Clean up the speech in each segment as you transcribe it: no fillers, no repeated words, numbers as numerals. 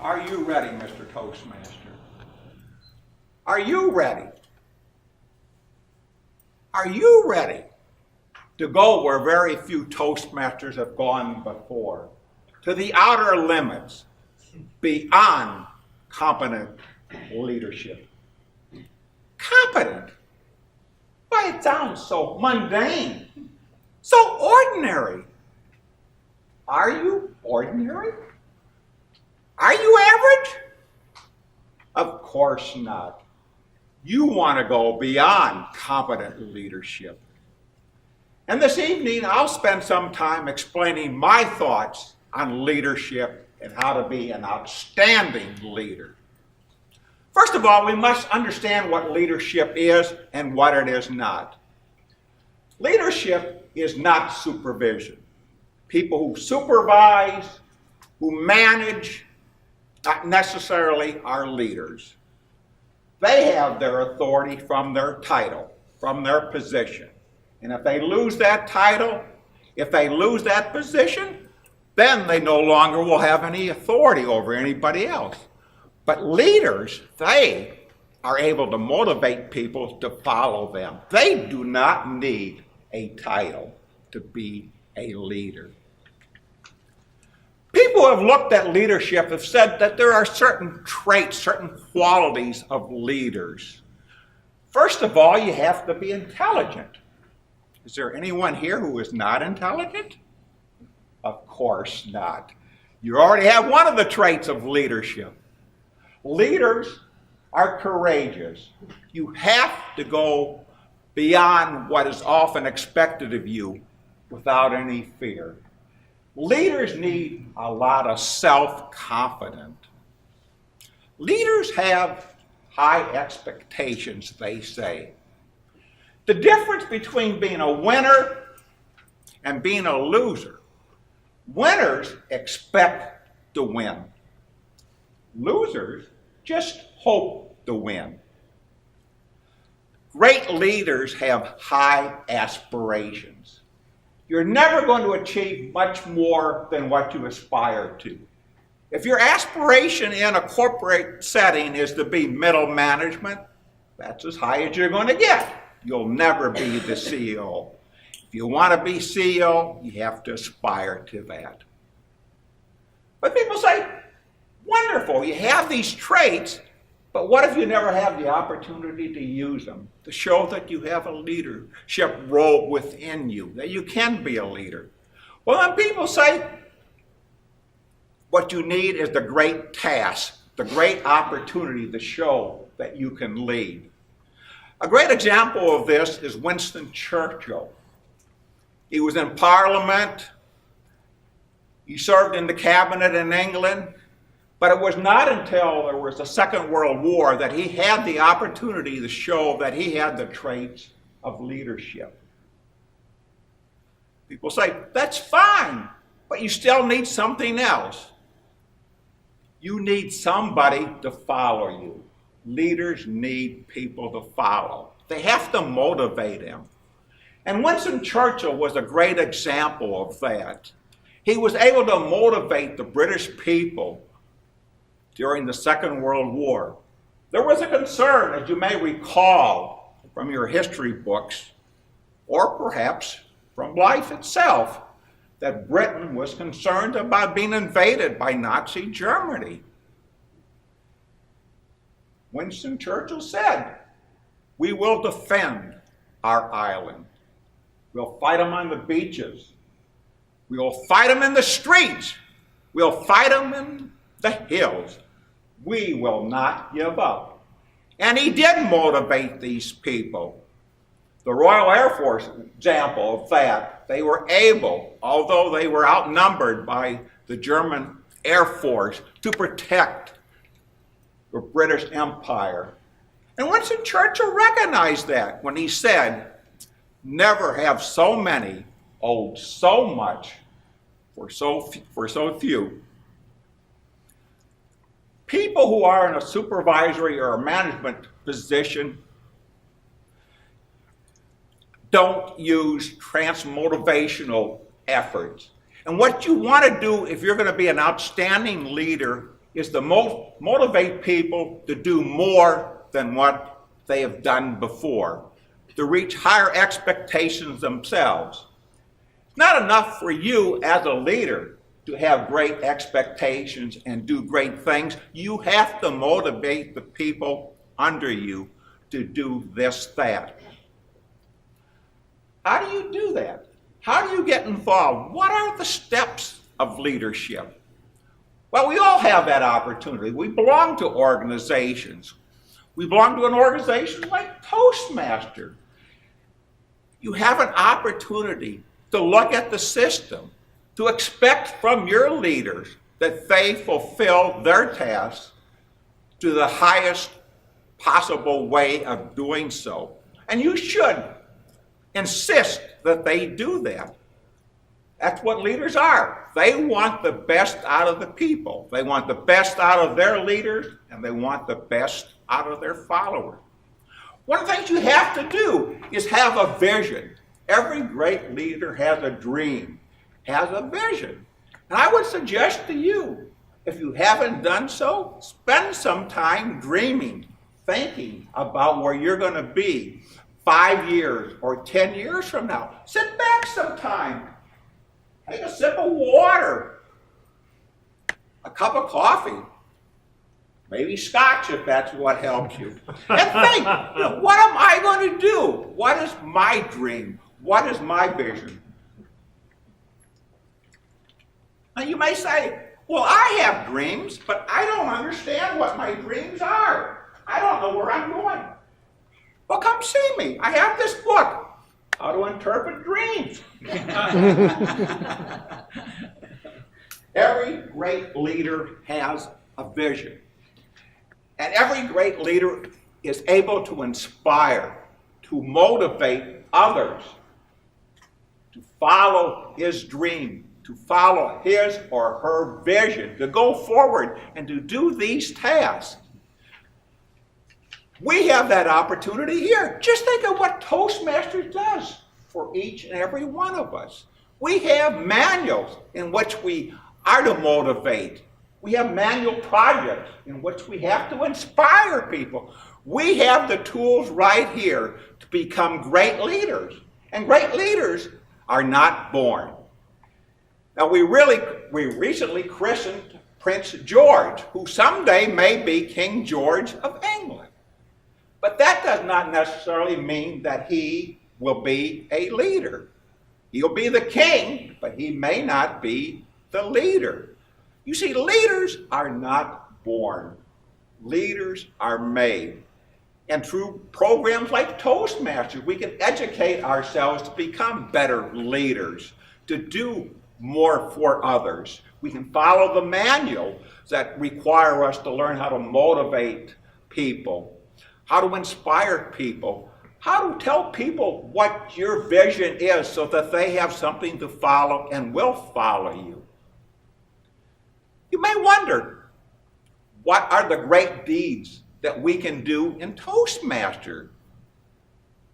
Are you ready, Mr. Toastmaster? Are you ready? Are you ready to go where very few Toastmasters have gone before? To the outer limits, beyond competent leadership. Competent? Why, it sounds so mundane, so ordinary. Are you ordinary? Are you average? Of course not. You want to go beyond competent leadership. And this evening, I'll spend some time explaining my thoughts on leadership and how to be an outstanding leader. First of all, we must understand what leadership is and what it is not. Leadership is not supervision. People who supervise, who manage, not necessarily are leaders. They have their authority from their title, from their position. And if they lose that title, if they lose that position, then they no longer will have any authority over anybody else. But leaders, they are able to motivate people to follow them. They do not need a title to be a leader. People who have looked at leadership have said that there are certain traits, certain qualities of leaders. First of all, you have to be intelligent. Is there anyone here who is not intelligent? Of course not. You already have one of the traits of leadership. Leaders are courageous. You have to go beyond what is often expected of you without any fear. Leaders need a lot of self-confidence. Leaders have high expectations, they say. The difference between being a winner and being a loser: winners expect to win. Losers just hope to win. Great leaders have high aspirations. You're never going to achieve much more than what you aspire to. If your aspiration in a corporate setting is to be middle management, that's as high as you're going to get. You'll never be the CEO. If you want to be CEO, you have to aspire to that. But people say, wonderful, you have these traits, but what if you never have the opportunity to use them, to show that you have a leadership role within you, that you can be a leader? Well, then people say, what you need is the great task, the great opportunity to show that you can lead. A great example of this is Winston Churchill. He was in Parliament. He served in the cabinet in England. But it was not until there was the Second World War that he had the opportunity to show that he had the traits of leadership. People say, that's fine, but you still need something else. You need somebody to follow you. Leaders need people to follow. They have to motivate them. And Winston Churchill was a great example of that. He was able to motivate the British people during the Second World War. There was a concern, as you may recall from your history books, or perhaps from life itself, that Britain was concerned about being invaded by Nazi Germany. Winston Churchill said, we will defend our island. We'll fight them on the beaches. We'll fight them in the streets. We'll fight them in the hills. We will not give up. And he did motivate these people. The Royal Air Force example of that, they were able, although they were outnumbered by the German Air Force, to protect the British Empire. And Winston Churchill recognized that when he said, never have so many owed so much for so few. People who are in a supervisory or a management position don't use transmotivational efforts. And what you want to do if you're going to be an outstanding leader is to motivate people to do more than what they have done before, to reach higher expectations themselves. It's not enough for you as a leader to have great expectations and do great things. You have to motivate the people under you to do this, that. How do you do that? How do you get involved? What are the steps of leadership? Well, we all have that opportunity. We belong to organizations. We belong to an organization like Toastmasters. You have an opportunity to look at the system, to expect from your leaders that they fulfill their tasks to the highest possible way of doing so. And you should insist that they do that. That's what leaders are. They want the best out of the people. They want the best out of their leaders, and they want the best out of their followers. One of the things you have to do is have a vision. Every great leader has a dream, has a vision. And I would suggest to you, if you haven't done so, spend some time dreaming, thinking about where you're going to be 5 years or 10 years from now. Sit back sometime. Take a sip of water, a cup of coffee, maybe scotch if that's what helps you. And think, what am I going to do? What is my dream? What is my vision? Now you may say, well, I have dreams, but I don't understand what my dreams are. I don't know where I'm going. Well, come see me. I have this book, How to Interpret Dreams. Every great leader has a vision. And every great leader is able to inspire, to motivate others to follow his dream, to follow his or her vision, to go forward and to do these tasks. We have that opportunity here. Just think of what Toastmasters does for each and every one of us. We have manuals in which we are to motivate. We have manual projects in which we have to inspire people. We have the tools right here to become great leaders. And great leaders are not born. Now we recently christened Prince George, who someday may be King George of England. But that does not necessarily mean that he will be a leader. He'll be the king, but he may not be the leader. You see, leaders are not born. Leaders are made. And through programs like Toastmasters, we can educate ourselves to become better leaders, to do more for others. We can follow the manuals that require us to learn how to motivate people, how to inspire people, how to tell people what your vision is so that they have something to follow and will follow you. You may wonder, what are the great deeds that we can do in Toastmasters?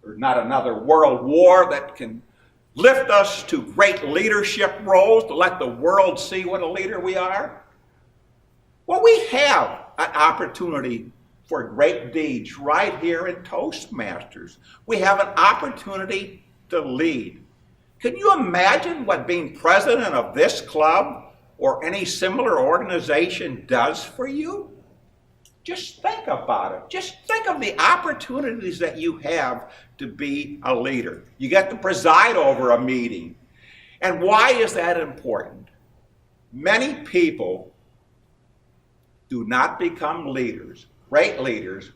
There's not another world war that can lift us to great leadership roles to let the world see what a leader we are. Well, we have an opportunity for great deeds right here in Toastmasters. We have an opportunity to lead. Can you imagine what being president of this club or any similar organization does for you? Just think about it. Just think of the opportunities that you have to be a leader. You get to preside over a meeting. And why is that important? Many people do not become leaders, great leaders,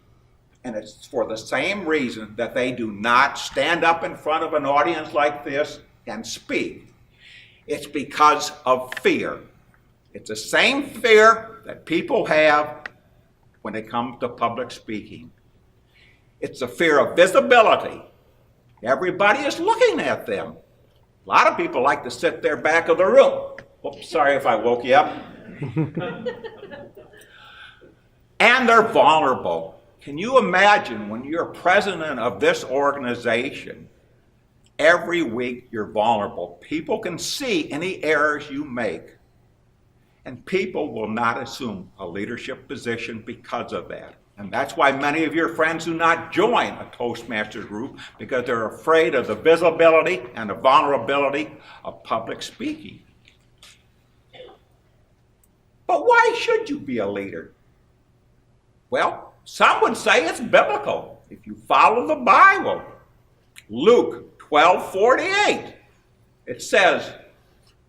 and it's for the same reason that they do not stand up in front of an audience like this and speak. It's because of fear. It's the same fear that people have when it comes to public speaking. It's a fear of visibility. Everybody is looking at them. A lot of people like to sit there back of the room. Oops, sorry if I woke you up. And they're vulnerable. Can you imagine when you're president of this organization, every week you're vulnerable. People can see any errors you make. And people will not assume a leadership position because of that. And that's why many of your friends do not join a Toastmasters group, because they're afraid of the visibility and the vulnerability of public speaking. But why should you be a leader? Well, some would say it's biblical. If you follow the Bible, Luke 12:48, it says,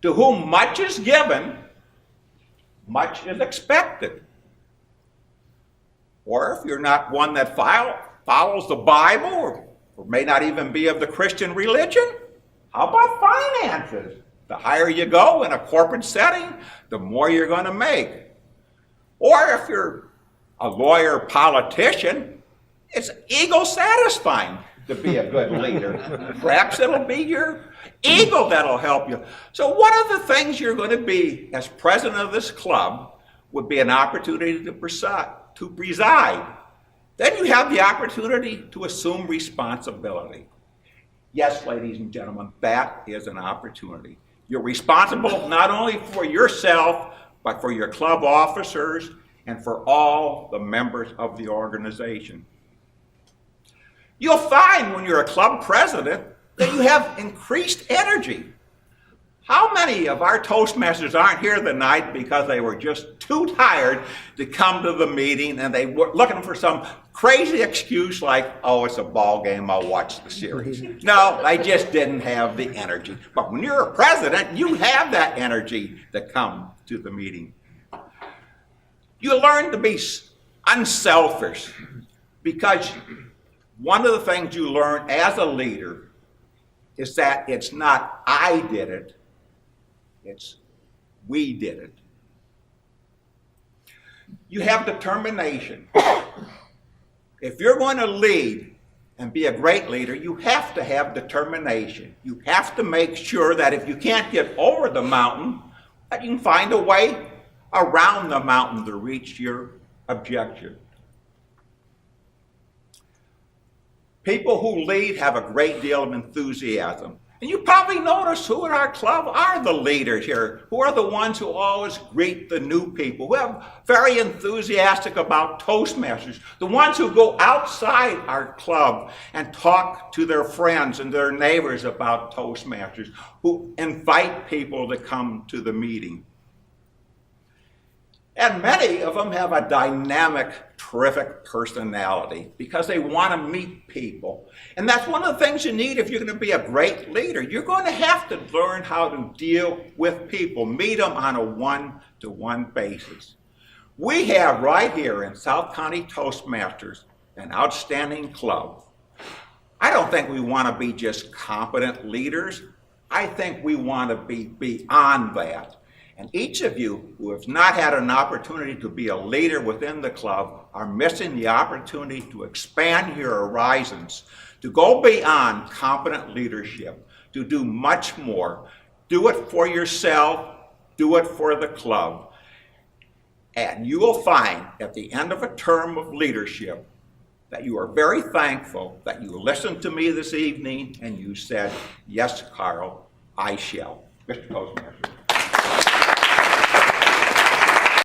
"To whom much is given, much is expected." Or if you're not one that follows the Bible, or may not even be of the Christian religion, how about finances? The higher you go in a corporate setting, the more you're going to make. Or if you're a lawyer, politician, it's ego satisfying to be a good leader. Perhaps it'll be your ego that'll help you. So one of the things you're going to be as president of this club would be an opportunity to preside. Then you have the opportunity to assume responsibility. Yes, ladies and gentlemen, that is an opportunity. You're responsible not only for yourself, but for your club officers and for all the members of the organization. You'll find when you're a club president that you have increased energy. How many of our Toastmasters aren't here tonight because they were just too tired to come to the meeting and they were looking for some crazy excuse like, oh, it's a ball game, I'll watch the series. No, they just didn't have the energy. But when you're a president, you have that energy to come to the meeting. You learn to be unselfish, because one of the things you learn as a leader is that it's not I did it, it's we did it. You have determination. If you're going to lead and be a great leader, you have to have determination. You have to make sure that if you can't get over the mountain, that you can find a way around the mountain to reach your objective. People who lead have a great deal of enthusiasm. And you probably notice who in our club are the leaders here, who are the ones who always greet the new people, who are very enthusiastic about Toastmasters, the ones who go outside our club and talk to their friends and their neighbors about Toastmasters, who invite people to come to the meeting. And many of them have a dynamic, terrific personality because they want to meet people. And that's one of the things you need if you're going to be a great leader. You're going to have to learn how to deal with people, meet them on a one-to-one basis. We have right here in South County Toastmasters an outstanding club. I don't think we want to be just competent leaders. I think we want to be beyond that. And each of you who have not had an opportunity to be a leader within the club are missing the opportunity to expand your horizons, to go beyond competent leadership, to do much more. Do it for yourself, do it for the club. And you will find at the end of a term of leadership that you are very thankful that you listened to me this evening and you said, yes, Carl, I shall. Mr. Toastmaster.